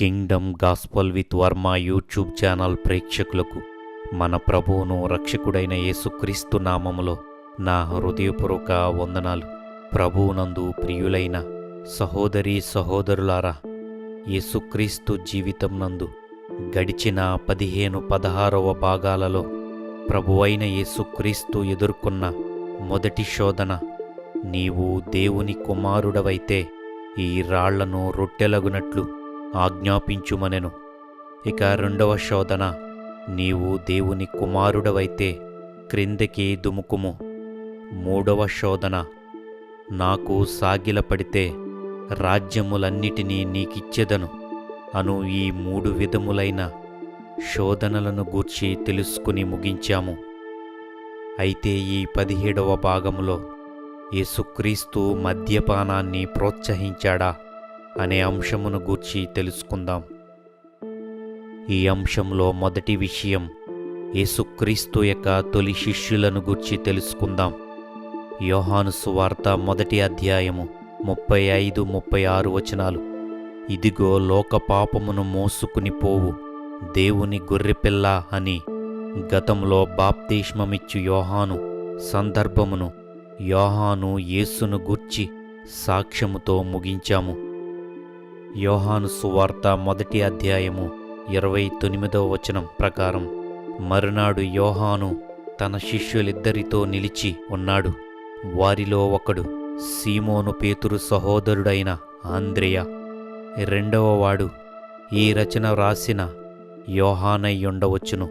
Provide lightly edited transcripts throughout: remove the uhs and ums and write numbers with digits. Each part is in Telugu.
Kingdom gospel with Varma YouTube channel ప్రేక్షకులకు మన ప్రభువును రక్షకుడైన యేసుక్రీస్తు నామములో నా హృదయపూర్వక వందనాలు. ప్రభువునందు ప్రియులైన సహోదరీ సహోదరులారా, యేసుక్రీస్తు జీవితం నందు గడిచిన 15-16వ భాగాలలో ప్రభువైన యేసుక్రీస్తు ఎదుర్కొన్న మొదటి శోధన, నీవు దేవుని కుమారుడవైతే ఈ రాళ్లను రొట్టెలగునట్లు ఆజ్ఞాపించుమనెను. ఇక రెండవ శోధన, నీవు దేవుని కుమారుడవైతే క్రిందకి దుముకుము. మూడవ శోధన, నాకు సాగిలపడితే రాజ్యములన్నిటినీ నీకిచ్చెదను అను ఈ 3 విధములైన శోధనలను గూర్చి తెలుసుకుని ముగించాము. అయితే ఈ 17వ భాగంలో యేసుక్రీస్తు మద్యపానాన్ని ప్రోత్సహించాడా అనే అంశమును గూర్చి తెలుసుకుందాం. ఈ అంశంలో మొదటి విషయం, యేసుక్రీస్తు యొక్క తొలి శిష్యులను గూర్చి తెలుసుకుందాం. యోహాను సువార్త 1వ అధ్యాయము 35-36 వచనాలు. ఇదిగో లోక పాపమును మోసుకుని పోవు దేవుని గొర్రెపిల్ల అని గతంలో బాప్తిస్మమిచ్చు యోహాను సందర్భమును యోహాను యేసును గూర్చి సాక్ష్యముతో ముగించాము. యోహాను సువార్త 1వ అధ్యాయము 29వ వచనం ప్రకారం, మరునాడు యోహాను తన శిష్యులిద్దరితో నిలిచి ఉన్నాడు. వారిలో ఒకడు సీమోను పేతురు సహోదరుడైన ఆంద్రెయ, రెండవవాడు ఈ రచన వ్రాసిన యోహానై ఉండవచ్చును.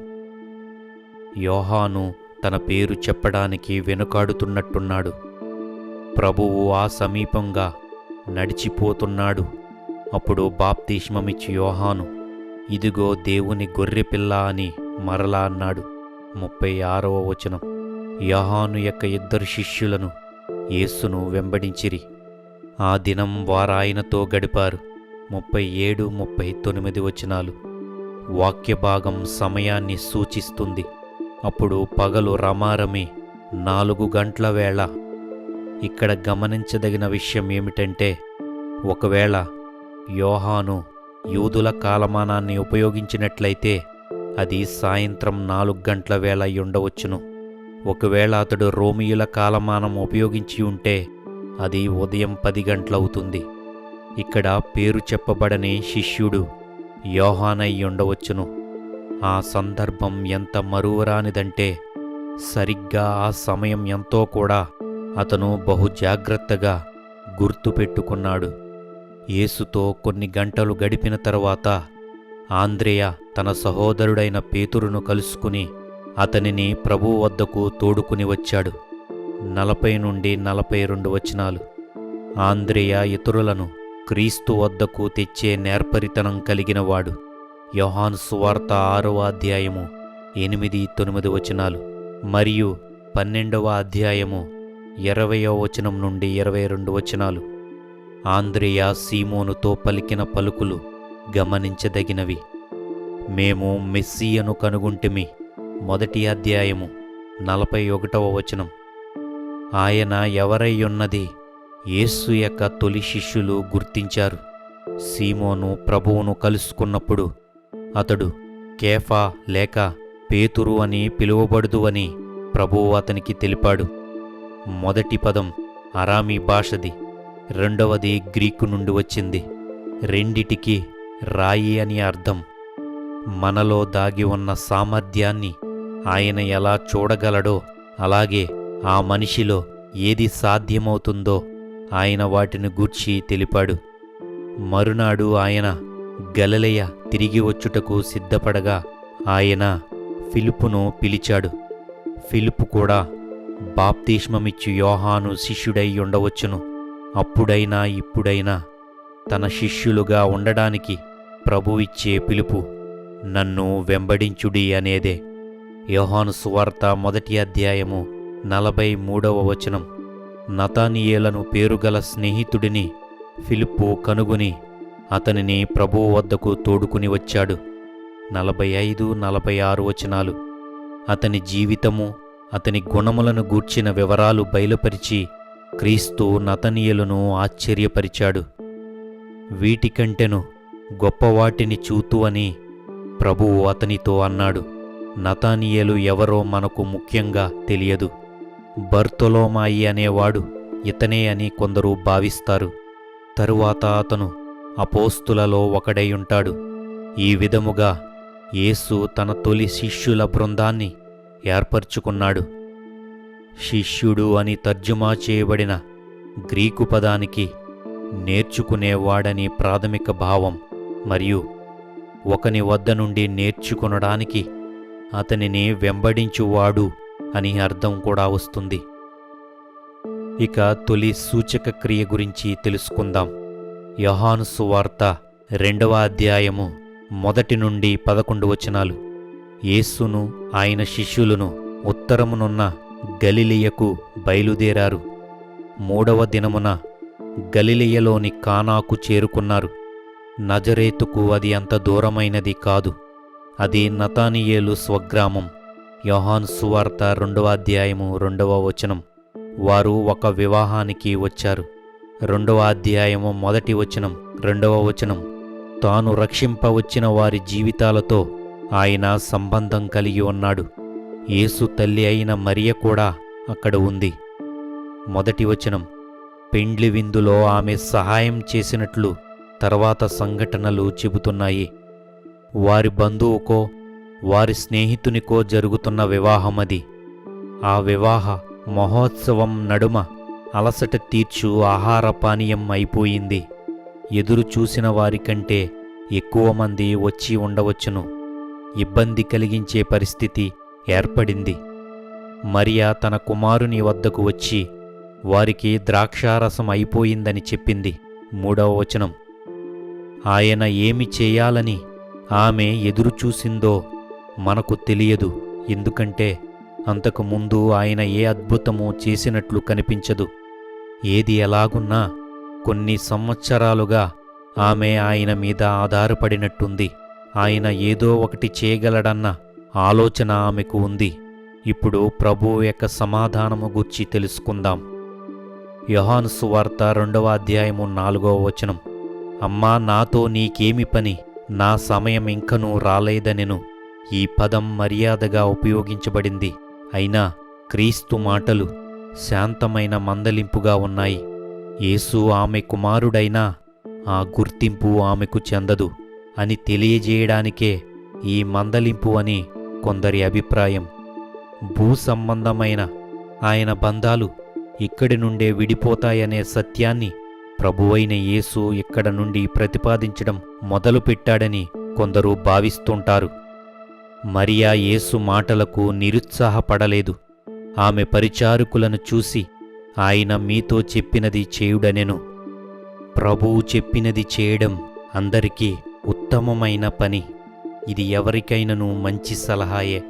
యోహాను తన పేరు చెప్పడానికి వెనుకాడుతున్నట్టున్నాడు. ప్రభువు ఆ సమీపంగా నడిచిపోతున్నాడు. అప్పుడు బాప్తిస్మమిచ్చు యోహాను, ఇదిగో దేవుని గొర్రెపిల్ల అని మరలా అన్నాడు. 36వ వచనం. యోహాను యొక్క 2 శిష్యులను యేసును వెంబడించిరి. ఆ దినం వారాయనతో గడిపారు. 37-39 వచనాలు. వాక్య భాగం సమయాన్ని సూచిస్తుంది. అప్పుడు పగలు రమారమి 4 గంటల వేళ. ఇక్కడ గమనించదగిన విషయం ఏమిటంటే, ఒకవేళ యోహాను యూదుల కాలమానాన్ని ఉపయోగించినట్లయితే అది సాయంత్రం 4 గంటల వేళ ఉండవచ్చును. ఒకవేళ అతడు రోమియుల కాలమానం ఉపయోగించి ఉంటే అది ఉదయం 10 గంటలవుతుంది. ఇక్కడ పేరు చెప్పబడని శిష్యుడు యోహానై ఉండవచ్చును. ఆ సందర్భం ఎంత మరువరానిదంటే, సరిగ్గా ఆ సమయం ఎంతో కూడా అతను బహు జాగ్రత్తగా గుర్తుపెట్టుకున్నాడు. యేసుతో కొన్ని గంటలు గడిపిన తరువాత ఆంద్రెయ తన సహోదరుడైన పేతురును కలుసుకుని అతనిని ప్రభువు వద్దకు తోడుకుని వచ్చాడు. 40-42 వచనాలు. ఆంద్రెయ ఇతరులను క్రీస్తు వద్దకు తెచ్చే నేర్పరితనం కలిగినవాడు. యోహాను సువార్త 6వ అధ్యాయము 8-9 వచనాలు మరియు 12వ అధ్యాయము 20వ వచనం నుండి 22 వచనాలు. ఆంద్రెయ సీమోనుతో పలికిన పలుకులు గమనించదగినవి. మేము మెస్సీయను కనుగొంటిమి. 1వ అధ్యాయము 41వ వచనం. ఆయన ఎవరైయున్నది యేసు యొక్క తొలి శిష్యులు గుర్తించారు. సీమోను ప్రభువును కలుసుకున్నప్పుడు అతడు కేఫా లేక పేతురు అని పిలువబడుదు అని ప్రభువు అతనికి తెలిపాడు. మొదటి పదం అరామీ భాషది, రెండవది గ్రీకు నుండి వచ్చింది. రెండిటికి రాయి అని అర్థం. మనలో దాగి ఉన్న సామర్థ్యాన్ని ఆయన ఎలా చూడగలడో, అలాగే ఆ మనిషిలో ఏది సాధ్యమవుతుందో ఆయన వాటిని గూర్చి తెలిపాడు. మరునాడు ఆయన గలిలయ తిరిగి వచ్చుటకు సిద్ధపడగా ఆయన ఫిలిప్పును పిలిచాడు. ఫిలిప్పు కూడా బాప్తిస్మమిచ్చు యోహాను శిష్యుడై ఉండవచ్చును. అప్పుడైనా ఇప్పుడైనా తన శిష్యులుగా ఉండడానికి ప్రభువిచ్చే పిలుపు నన్ను వెంబడించుడి అనేదే. యోహాను సువార్త 1వ అధ్యాయము 43వ వచనం. నతానియేలను పేరుగల స్నేహితుడిని ఫిలిప్పు కనుగొని అతనిని ప్రభువు వద్దకు తోడుకుని వచ్చాడు. 45-46 వచనాలు. అతని జీవితము, అతని గుణములను గూర్చిన వివరాలు బయలుపరిచి క్రీస్తు నతనీయులను ఆశ్చర్యపరిచాడు. వీటికంటెను గొప్పవాటిని చూతు అని ప్రభువు అతనితో అన్నాడు. నతానియేలు ఎవరో మనకు ముఖ్యంగా తెలియదు. బర్తొలొమాయి అనేవాడు ఇతనే అని కొందరు భావిస్తారు. తరువాత అతను అపోస్తులలో ఒకడై ఉంటాడు. ఈ విధముగా యేసు తన తొలి శిష్యుల బృందాన్ని ఏర్పరచుకున్నాడు. శిష్యుడు అని తర్జుమా చేయబడిన గ్రీకు పదానికి నేర్చుకునేవాడని ప్రాథమిక భావం మరియు ఒకని వద్ద నుండి నేర్చుకొనడానికి అతనిని వెంబడించువాడు అని అర్థం కూడా వస్తుంది. ఇక తొలి సూచక క్రియ గురించి తెలుసుకుందాం. యోహాను సువార్త 2వ అధ్యాయము 1 నుండి 11 వచనాలు. యేసును ఆయన శిష్యులను ఉత్తరమునున్న గలిలయకు బయలుదేరారు. 3వ దినమున గలిలయలోని కానాకు చేరుకున్నారు. నజరేతుకు అది అంత దూరమైనది కాదు. అది నతానియేలు స్వగ్రామం. యోహాను సువార్త 2వ అధ్యాయము 2వ వచనం. వారు ఒక వివాహానికి వచ్చారు. 2వ అధ్యాయము 1 వచనం 2వ వచనం. తాను రక్షింపవచ్చిన వారి జీవితాలతో ఆయన సంబంధం కలిగి ఉన్నాడు. యేసు తల్లి అయిన మరియ కూడా అక్కడ ఉంది. 1 వచనం. పెండ్లి విందులో ఆమె సహాయం చేసినట్లు తర్వాత సంఘటనలు చెబుతున్నాయి. వారి బంధువుకో వారి స్నేహితునికో జరుగుతున్న వివాహమది. ఆ వివాహ మహోత్సవం నడుమ అలసట తీర్చు ఆహార పానీయం అయిపోయింది. ఎదురు చూసిన వారికంటే ఎక్కువ మంది వచ్చి ఉండవచ్చును. ఇబ్బంది కలిగించే పరిస్థితి ఏర్పడింది. మరియా తన కుమారుని వద్దకు వచ్చి వారికి ద్రాక్షారసం అయిపోయిందని చెప్పింది. 3వ వచనం. ఆయన ఏమి చేయాలని ఆమె ఎదురుచూసిందో మనకు తెలియదు. ఎందుకంటే అంతకుముందు ఆయన ఏ అద్భుతము చేసినట్లు కనిపించదు. ఏది ఎలాగున్నా కొన్ని సంవత్సరాలుగా ఆమె ఆయన మీద ఆధారపడినట్టుంది. ఆయన ఏదో ఒకటి చేయగలడన్న ఆలోచన ఆమెకు ఉంది. ఇప్పుడు ప్రభువు యొక్క సమాధానము గూర్చి తెలుసుకుందాం. యోహాను సువార్త 2వ అధ్యాయము 4వ వచనం. అమ్మా, నాతో నీకేమి పని? నా సమయం ఇంకనూ రాలేదనెను. ఈ పదం మర్యాదగా ఉపయోగించబడింది. అయినా క్రీస్తు మాటలు శాంతమైన మందలింపుగా ఉన్నాయి. యేసు ఆమె కుమారుడైనా ఆ గుర్తింపు ఆమెకు చెందదు అని తెలియజేయడానికే ఈ మందలింపు అని కొందరి అభిప్రాయం. భూసంబంధమైన ఆయన బంధాలు ఇక్కడి నుండే విడిపోతాయనే సత్యాన్ని ప్రభువైన యేసు ఇక్కడ నుండి ప్రతిపాదించడం మొదలుపెట్టాడని కొందరు భావిస్తుంటారు. మరియా యేసు మాటలకు నిరుత్సాహపడలేదు. ఆమె పరిచారకులను చూసి ఆయన మీతో చెప్పినది చేయుడనెను. ప్రభువు చెప్పినది చేయడం అందరికీ ఉత్తమమైన పని. ఇది ఎవరికైనను మంచి సలహాయే.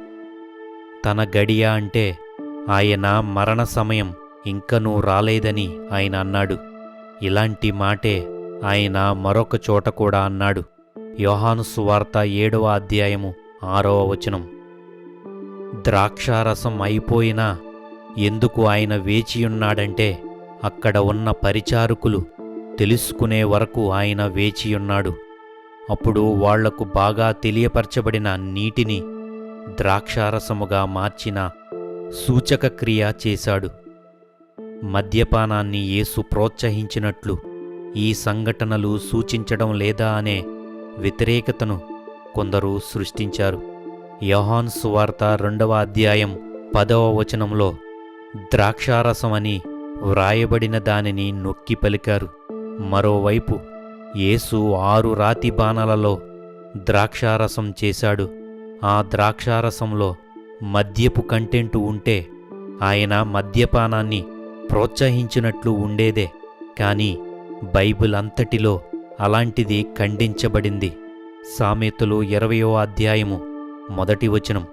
తన గడియ అంటే ఆయన మరణ సమయం ఇంకనూ రాలేదని ఆయన అన్నాడు. ఇలాంటి మాటే ఆయన మరొక చోట కూడా అన్నాడు. యోహాను సువార్త 7వ అధ్యాయము 6వ వచనం. ద్రాక్షారసం అయిపోయినా ఎందుకు ఆయన వేచియున్నాడంటే అక్కడ ఉన్న పరిచారకులు తెలుసుకునే వరకు ఆయన వేచియున్నాడు. అప్పుడు వాళ్లకు బాగా తెలియపరచబడిన నీటిని ద్రాక్షారసముగా మార్చిన సూచక క్రియ చేశాడు. మద్యపానాన్ని యేసు ప్రోత్సహించినట్లు ఈ సంఘటనలు సూచించడం లేదా అనే వ్యతిరేకతను కొందరు సృష్టించారు. యోహాను సువార్త 2వ అధ్యాయం 10వ వచనంలో ద్రాక్షారసమని వ్రాయబడిన దానిని నొక్కి పలికారు. మరోవైపు యేసు 6 రాతి బాణలలో ద్రాక్షారసం చేశాడు. ఆ ద్రాక్షారసంలో మద్యపు కంటెంటు ఉంటే ఆయన మద్యపానాన్ని ప్రోత్సహించినట్లు ఉండేదే. కాని బైబిల్ అంతటిలో అలాంటిది ఖండించబడింది. సామెతలు 20వ అధ్యాయము 1వ వచనం.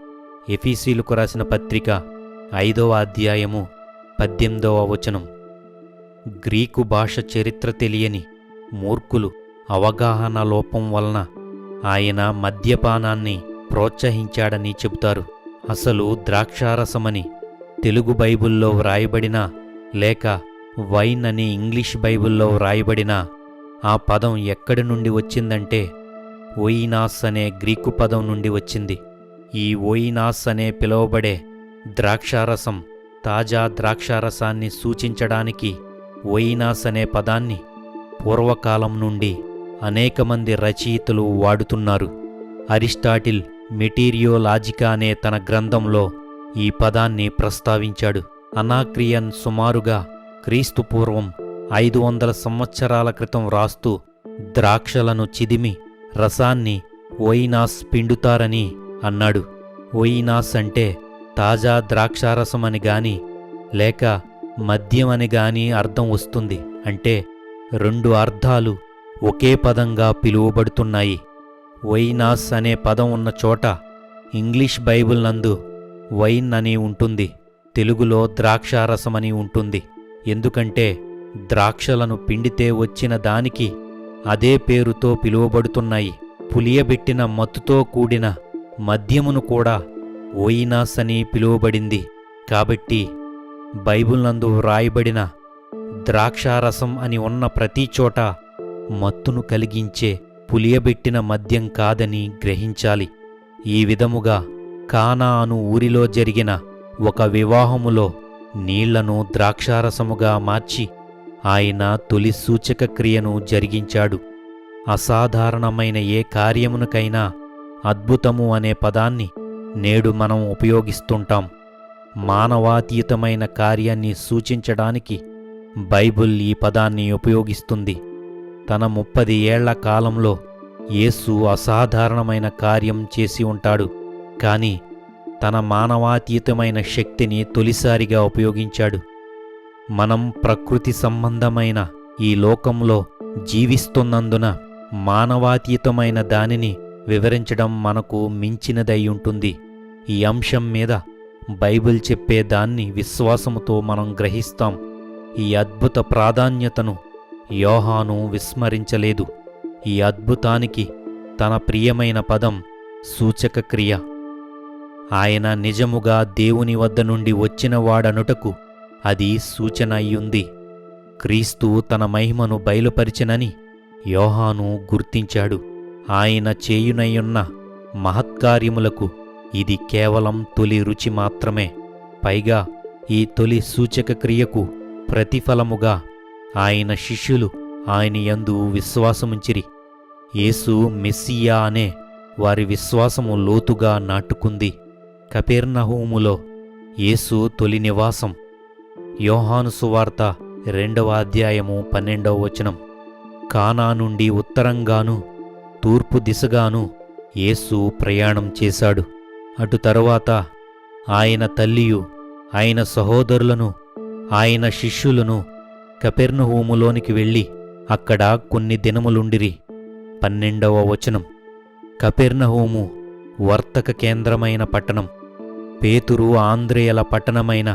ఎఫీసీలకు రాసిన పత్రిక 5వ అధ్యాయము 18వ వచనం. గ్రీకు భాష చరిత్ర తెలియని మూర్ఖులు అవగాహన లోపం వలన ఆయన మద్యపానాన్ని ప్రోత్సహించాడని చెబుతారు. అసలు ద్రాక్షారసమని తెలుగు బైబిల్లో వ్రాయబడినా లేక వైన్ అని ఇంగ్లీష్ బైబిల్లో వ్రాయబడినా ఆ పదం ఎక్కడి నుండి వచ్చిందంటే ఓయినాస్ అనే గ్రీకు పదం నుండి వచ్చింది. ఈ ఓయినాస్ అనే పిలువబడే ద్రాక్షారసం తాజా ద్రాక్షారసాన్ని సూచించడానికి ఓయినాస్ అనే పదాన్ని పూర్వకాలం నుండి అనేక మంది రచయితలు వాడుతున్నారు. అరిస్టాటిల్ మెటీరియోలాజికా అనే తన గ్రంథంలో ఈ పదాన్ని ప్రస్తావించాడు. అనాక్రియన్ సుమారుగా క్రీస్తుపూర్వం 500 సంవత్సరాల క్రితం రాస్తూ ద్రాక్షలను చిదిమి రసాన్ని ఓయినాస్ పిండుతారని అన్నాడు. ఓయినాస్ అంటే తాజా ద్రాక్షారసమని గాని లేక మద్యమని గాని అర్థం వస్తుంది. అంటే 2 అర్థాలు ఒకే పదంగా పిలువబడుతున్నాయి. ఓయినాస్ అనే పదం ఉన్న చోట ఇంగ్లీష్ బైబిల్ నందు వైన్ అని ఉంటుంది, తెలుగులో ద్రాక్షారసమని ఉంటుంది. ఎందుకంటే ద్రాక్షలను పిండితే వచ్చిన దానికి అదే పేరుతో పిలువబడుతున్నాయి. పులియబెట్టిన మత్తుతో కూడిన మద్యమును కూడా ఓయినాస్ అని పిలువబడింది. కాబట్టి బైబిల్ నందు వ్రాయబడిన ద్రాక్షారసం అని ఉన్న ప్రతి చోట మత్తును కలిగించే పులియబెట్టిన మద్యం కాదని గ్రహించాలి. ఈ విధముగా కానా అను ఊరిలో జరిగిన ఒక వివాహములో నీళ్లను ద్రాక్షారసముగా మార్చి ఆయన తొలి సూచక క్రియను జరిగించాడు. అసాధారణమైన ఏ కార్యమునకైనా అద్భుతము అనే పదాన్ని నేడు మనం ఉపయోగిస్తుంటాం. మానవాతీతమైన కార్యాన్ని సూచించడానికి బైబిల్ ఈ పదాన్ని ఉపయోగిస్తుంది. తన 30 ఏళ్ల కాలంలో యేసు అసాధారణమైన కార్యం చేసి ఉంటాడు. కాని తన మానవాతీతమైన శక్తిని తొలిసారిగా ఉపయోగించాడు. మనం ప్రకృతి సంబంధమైన ఈ లోకంలో జీవిస్తున్నందున మానవాతీతమైన దానిని వివరించడం మనకు మించినదై ఉంటుంది. ఈ అంశం మీద బైబిల్ చెప్పే దాన్ని విశ్వాసముతో మనం గ్రహిస్తాం. ఈ అద్భుత ప్రాధాన్యతను యోహాను విస్మరించలేదు. ఈ అద్భుతానికి తన ప్రియమైన పదం సూచక క్రియ. ఆయన నిజముగా దేవుని వద్ద నుండి వచ్చినవాడనుటకు అది సూచన అయ్యుంది. క్రీస్తు తన మహిమను బయలుపరిచెనని యోహాను గుర్తించాడు. ఆయన చేయునయ్యున్న మహత్కార్యములకు ఇది కేవలం తొలి రుచి మాత్రమే. పైగా ఈ తొలి సూచక క్రియకు ప్రతిఫలముగా ఆయన శిష్యులు ఆయన యందు విశ్వాసముంచిరి. యేసు మెస్సియా అనే వారి విశ్వాసము లోతుగా నాటుకుంది. కపెర్నహూములో యేసు తొలి నివాసం. యోహాను సువార్త 2వ అధ్యాయము 12వ వచనం. కానా నుండి ఉత్తరంగాను తూర్పు దిశగాను యేసు ప్రయాణం చేశాడు. అటు తరువాత ఆయన తల్లియు ఆయన సహోదరులను ఆయన శిష్యులను కపెర్నహూములోనికి వెళ్ళి అక్కడ కొన్ని దినములుండిరి. 12వ వచనం. కపెర్నహూము వర్తక కేంద్రమైన పట్టణం. పేతురు ఆంద్రేయల పట్టణమైన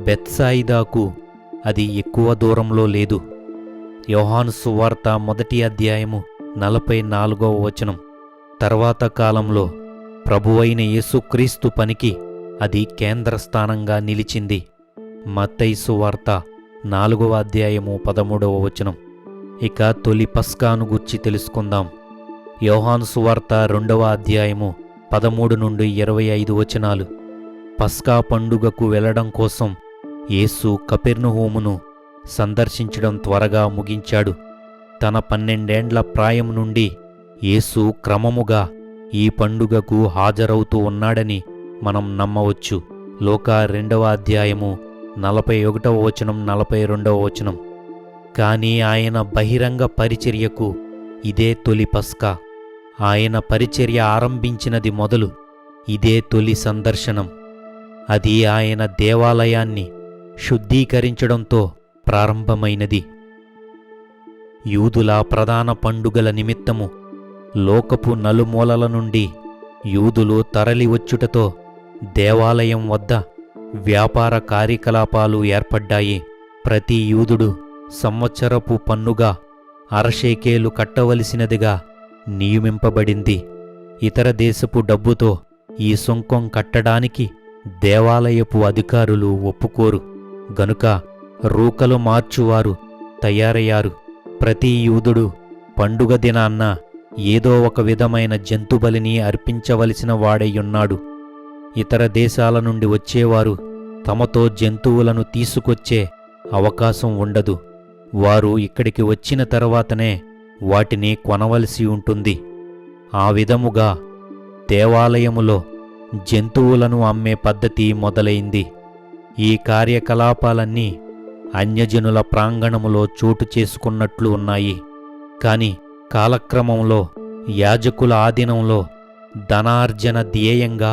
బెత్సాయిదాకు అది ఎక్కువ దూరంలో లేదు. యోహాను సువార్త 1వ అధ్యాయము 44వ వచనం. తర్వాత కాలంలో ప్రభువైన యేసుక్రీస్తు పనికి అది కేంద్రస్థానంగా నిలిచింది. మత్తయి సువార్త 4వ అధ్యాయము 13వ వచనం. ఇక తొలి పస్కాను గూర్చి తెలుసుకుందాం. యోహాను సువార్త 2వ అధ్యాయము 13 నుండి 25 వచనాలు. పస్కా పండుగకు వెళ్లడం కోసం యేసు కపెర్నహూమును సందర్శించడం త్వరగా ముగించాడు. తన 12 ఏండ్ల ప్రాయం నుండి యేసు క్రమముగా ఈ పండుగకు హాజరవుతూ ఉన్నాడని మనం నమ్మవచ్చు. లూకా 2వ అధ్యాయము 41వ వచనం 42వ వచనం. కాని ఆయన బహిరంగ పరిచర్యకు ఇదే తొలి పస్కా. ఆయన పరిచర్య ఆరంభించినది మొదలు ఇదే తొలి సందర్శనం. అది ఆయన దేవాలయాన్ని శుద్ధీకరించడంతో ప్రారంభమైనది. యూదుల ప్రధాన పండుగల నిమిత్తము లోకపు నలుమూలల నుండి యూదులు తరలివచ్చుటతో దేవాలయం వద్ద వ్యాపార కార్యకలాపాలు ఏర్పడ్డాయి. ప్రతి యూదుడు సంవత్సరపు పన్నుగా 1/2 షేకేలు కట్టవలసినదిగా నియమింపబడింది. ఇతర దేశపు డబ్బుతో ఈ సుంకం కట్టడానికి దేవాలయపు అధికారులు ఒప్పుకోరు. గనుక రూకలు మార్చువారు తయారయ్యారు. ప్రతి యూదుడు పండుగ దినాన్న ఏదో ఒక విధమైన జంతుబలిని అర్పించవలసిన వాడైయున్నాడు. ఇతర దేశాల నుండి వచ్చేవారు తమతో జంతువులను తీసుకొచ్చే అవకాశం ఉండదు. వారు ఇక్కడికి వచ్చిన తర్వాతనే వాటిని కొనవలసి ఉంటుంది. ఆ విధముగా దేవాలయములో జంతువులను అమ్మే పద్ధతి మొదలైంది. ఈ కార్యకలాపాలన్నీ అన్యజనుల ప్రాంగణములో చోటు చేసుకున్నట్లు ఉన్నాయి. కాని కాలక్రమంలో యాజకుల ఆధీనంలో ధనార్జన ధ్యేయంగా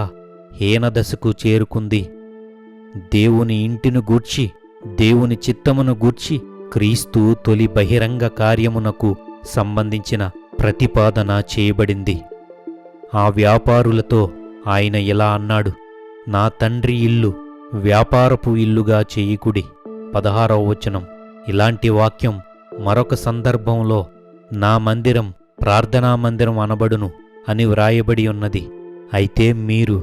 హీనదశకు చేరుకుంది. దేవుని ఇంటిని గూర్చి, దేవుని చిత్తమును గూర్చి క్రీస్తు తొలి బహిరంగ కార్యమునకు సంబంధించిన ప్రతిపాదన చేయబడింది. ఆ వ్యాపారులతో ఆయన ఇలా అన్నాడు, నా తండ్రి ఇల్లు వ్యాపారపు ఇల్లుగా చేయుకుడి. 16వ వచనం. ఇలాంటి వాక్యం మరొక సందర్భంలో నా మందిరం ప్రార్థనా మందిరం అనబడును అని వ్రాయబడి ఉన్నది. అయితే మీరు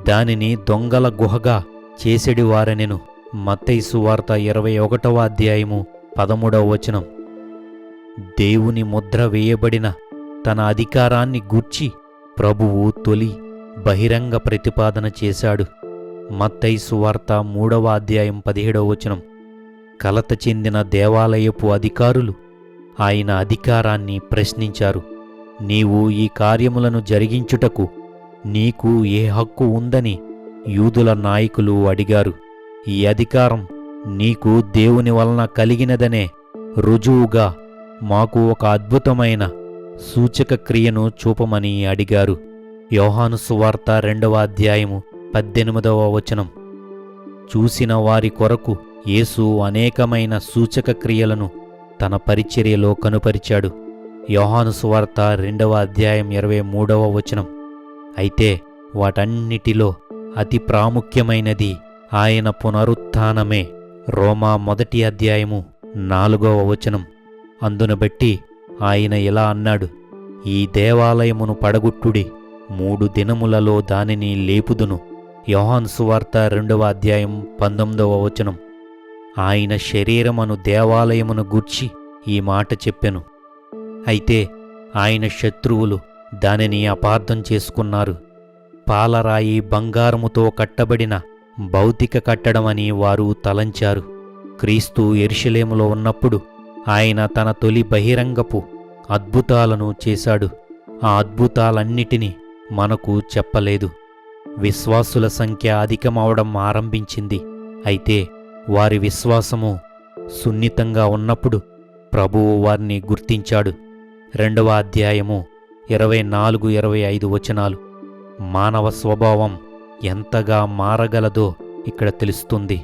దానిని దొంగల గుహగా చేసెడివారనెను. మత్తయి సువార్త 21వ అధ్యాయము 13వ వచనం. దేవుని ముద్ర వేయబడిన తన అధికారాన్ని గూర్చి ప్రభువు తొలి బహిరంగ ప్రతిపాదన చేశాడు. మత్తయి సువార్త 3వ అధ్యాయం 17వ వచనం. కలత చెందిన దేవాలయపు అధికారులు ఆయన అధికారాన్ని ప్రశ్నించారు. నీవు ఈ కార్యములను జరిగించుటకు నీకు ఏ హక్కు ఉందని యూదుల నాయకులు అడిగారు. ఈ అధికారం నీకు దేవుని వలన కలిగినదనే రుజువుగా మాకు ఒక అద్భుతమైన సూచక క్రియను చూపమని అడిగారు. యోహాను సువార్త 2వ అధ్యాయము 18వ వచనం. చూసిన వారి కొరకు యేసు అనేకమైన సూచక క్రియలను తన పరిచర్యలో కనుపరిచాడు. యోహాను సువార్త 2వ అధ్యాయం 23వ వచనం. అయితే వాటన్నిటిలో అతి ప్రాముఖ్యమైనది ఆయన పునరుత్థానమే. రోమా 1వ అధ్యాయము 4వ వచనం. అందును బట్టి ఆయన ఇలా అన్నాడు, ఈ దేవాలయమును పడగొట్టుడి, 3 దినములలో దానిని లేపుదును. యోహాను సువార్త 2వ అధ్యాయం 19వ వచనం. ఆయన శరీరమను దేవాలయమును గూర్చి ఈ మాట చెప్పెను. అయితే ఆయన శత్రువులు దానిని అపార్థం చేసుకున్నారు. పాలరాయి బంగారముతో కట్టబడిన భౌతిక కట్టడమని వారు తలంచారు. క్రీస్తు యెరూషలేములో ఉన్నప్పుడు ఆయన తన తొలి బహిరంగపు అద్భుతాలను చేశాడు. ఆ అద్భుతాలన్నిటినీ మనకు చెప్పలేదు. విశ్వాసుల సంఖ్య అధికమవడం ఆరంభించింది. అయితే వారి విశ్వాసము సున్నితంగా ఉన్నప్పుడు ప్రభువు వారిని గుర్తించాడు. 2వ అధ్యాయము 24-25 వచనాలు. మానవ స్వభావం ఎంతగా మారగలదో ఇక్కడ తెలుస్తుంది.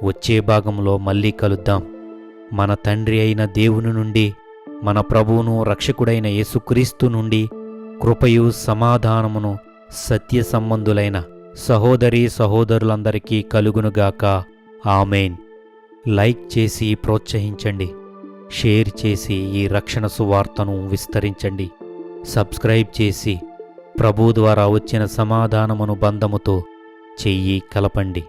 వచ్చే భాగంలో మళ్ళీ కలుద్దాం. మన తండ్రి అయిన దేవుని నుండి, మన ప్రభువును రక్షకుడైన యేసుక్రీస్తు నుండి కృపయు సమాధానమును సత్య సంబంధులైన సహోదరీ సహోదరులందరికీ కలుగునుగాక. ఆమేన్. లైక్ చేసి ప్రోత్సహించండి. షేర్ చేసి ఈ రక్షణ సువార్తను విస్తరించండి. సబ్స్క్రైబ్ చేసి ప్రభు ద్వారా వచ్చిన సమాధానమును బంధముతో చెయ్యి కలపండి.